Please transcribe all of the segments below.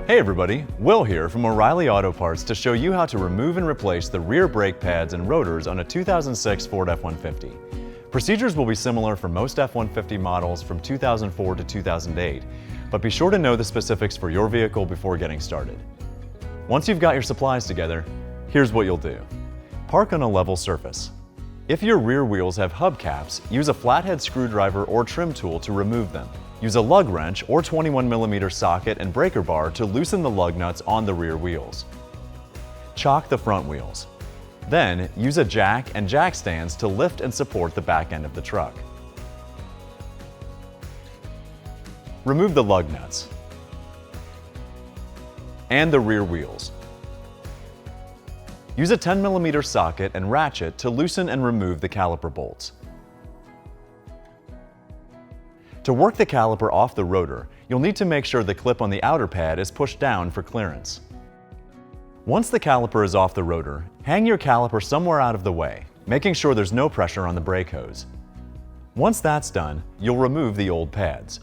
Hey everybody, Will here from O'Reilly Auto Parts to show you how to remove and replace the rear brake pads and rotors on a 2006 Ford F-150. Procedures will be similar for most F-150 models from 2004 to 2008, but be sure to know the specifics for your vehicle before getting started. Once you've got your supplies together, here's what you'll do. Park on a level surface. If your rear wheels have hubcaps, use a flathead screwdriver or trim tool to remove them. Use a lug wrench or 21mm socket and breaker bar to loosen the lug nuts on the rear wheels. Chock the front wheels. Then, use a jack and jack stands to lift and support the back end of the truck. Remove the lug nuts and the rear wheels. Use a 10mm socket and ratchet to loosen and remove the caliper bolts. To work the caliper off the rotor, you'll need to make sure the clip on the outer pad is pushed down for clearance. Once the caliper is off the rotor, hang your caliper somewhere out of the way, making sure there's no pressure on the brake hose. Once that's done, you'll remove the old pads.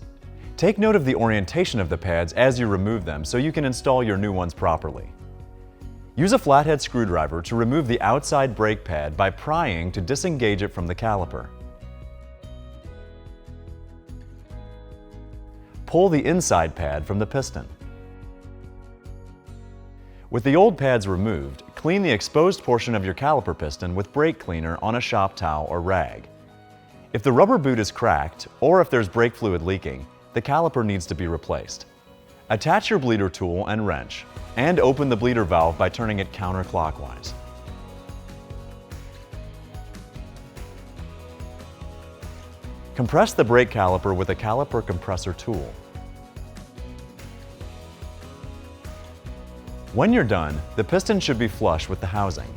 Take note of the orientation of the pads as you remove them so you can install your new ones properly. Use a flathead screwdriver to remove the outside brake pad by prying to disengage it from the caliper. Pull the inside pad from the piston. With the old pads removed, clean the exposed portion of your caliper piston with brake cleaner on a shop towel or rag. If the rubber boot is cracked, or if there's brake fluid leaking, the caliper needs to be replaced. Attach your bleeder tool and wrench, and open the bleeder valve by turning it counterclockwise. Compress the brake caliper with a caliper compressor tool. When you're done, the piston should be flush with the housing.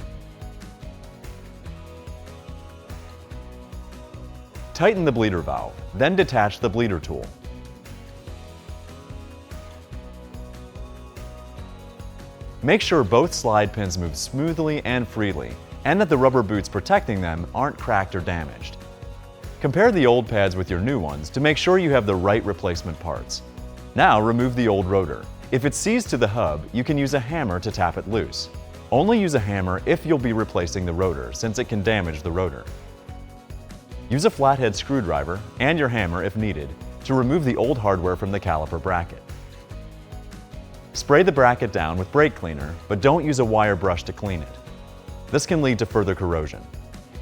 Tighten the bleeder valve, then detach the bleeder tool. Make sure both slide pins move smoothly and freely, and that the rubber boots protecting them aren't cracked or damaged. Compare the old pads with your new ones to make sure you have the right replacement parts. Now remove the old rotor. If it's seized to the hub, you can use a hammer to tap it loose. Only use a hammer if you'll be replacing the rotor, since it can damage the rotor. Use a flathead screwdriver, and your hammer if needed, to remove the old hardware from the caliper bracket. Spray the bracket down with brake cleaner, but don't use a wire brush to clean it. This can lead to further corrosion.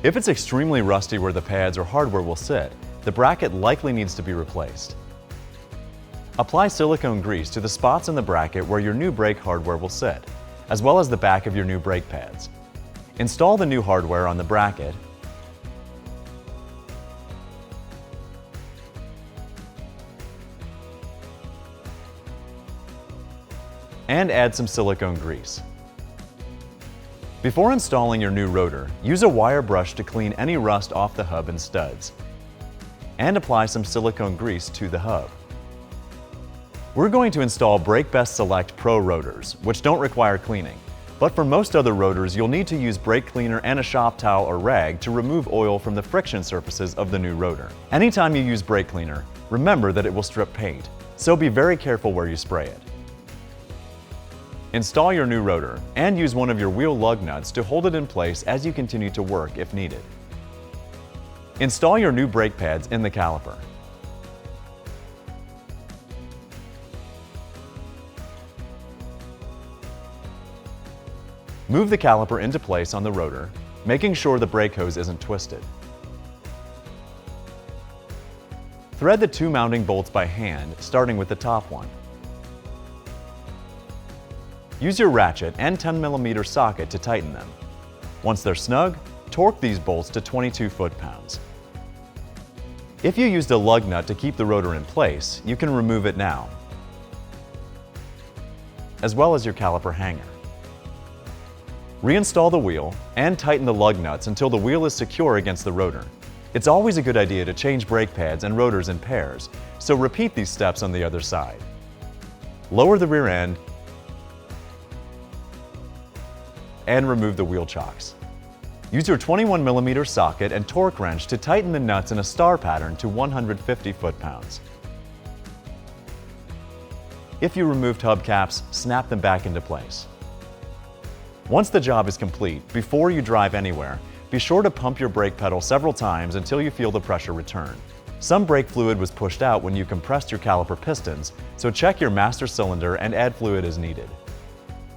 If it's extremely rusty where the pads or hardware will sit, the bracket likely needs to be replaced. Apply silicone grease to the spots in the bracket where your new brake hardware will sit, as well as the back of your new brake pads. Install the new hardware on the bracket and add some silicone grease. Before installing your new rotor, use a wire brush to clean any rust off the hub and studs, and apply some silicone grease to the hub. We're going to install Brake Best Select Pro rotors, which don't require cleaning. But for most other rotors, you'll need to use brake cleaner and a shop towel or rag to remove oil from the friction surfaces of the new rotor. Anytime you use brake cleaner, remember that it will strip paint, so be very careful where you spray it. Install your new rotor and use one of your wheel lug nuts to hold it in place as you continue to work if needed. Install your new brake pads in the caliper. Move the caliper into place on the rotor, making sure the brake hose isn't twisted. Thread the two mounting bolts by hand, starting with the top one. Use your ratchet and 10mm socket to tighten them. Once they're snug, torque these bolts to 22 foot-pounds. If you used a lug nut to keep the rotor in place, you can remove it now, as well as your caliper hanger. Reinstall the wheel and tighten the lug nuts until the wheel is secure against the rotor. It's always a good idea to change brake pads and rotors in pairs, so repeat these steps on the other side. Lower the rear end and remove the wheel chocks. Use your 21mm socket and torque wrench to tighten the nuts in a star pattern to 150 foot-pounds. If you removed hubcaps, snap them back into place. Once the job is complete, before you drive anywhere, be sure to pump your brake pedal several times until you feel the pressure return. Some brake fluid was pushed out when you compressed your caliper pistons, so check your master cylinder and add fluid as needed.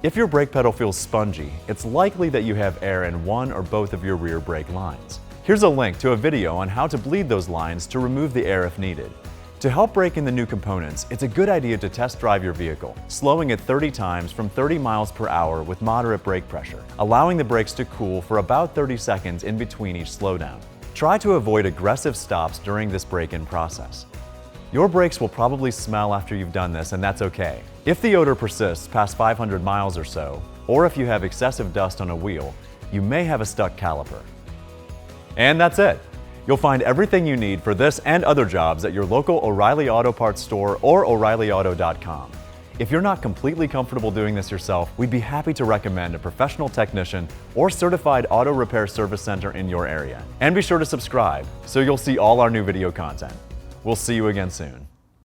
If your brake pedal feels spongy, it's likely that you have air in one or both of your rear brake lines. Here's a link to a video on how to bleed those lines to remove the air if needed. To help break in the new components, it's a good idea to test drive your vehicle, slowing it 30 times from 30 miles per hour with moderate brake pressure, allowing the brakes to cool for about 30 seconds in between each slowdown. Try to avoid aggressive stops during this break-in process. Your brakes will probably smell after you've done this, and that's okay. If the odor persists past 500 miles or so, or if you have excessive dust on a wheel, you may have a stuck caliper. And that's it. You'll find everything you need for this and other jobs at your local O'Reilly Auto Parts store or O'ReillyAuto.com. If you're not completely comfortable doing this yourself, we'd be happy to recommend a professional technician or certified auto repair service center in your area. And be sure to subscribe so you'll see all our new video content. We'll see you again soon.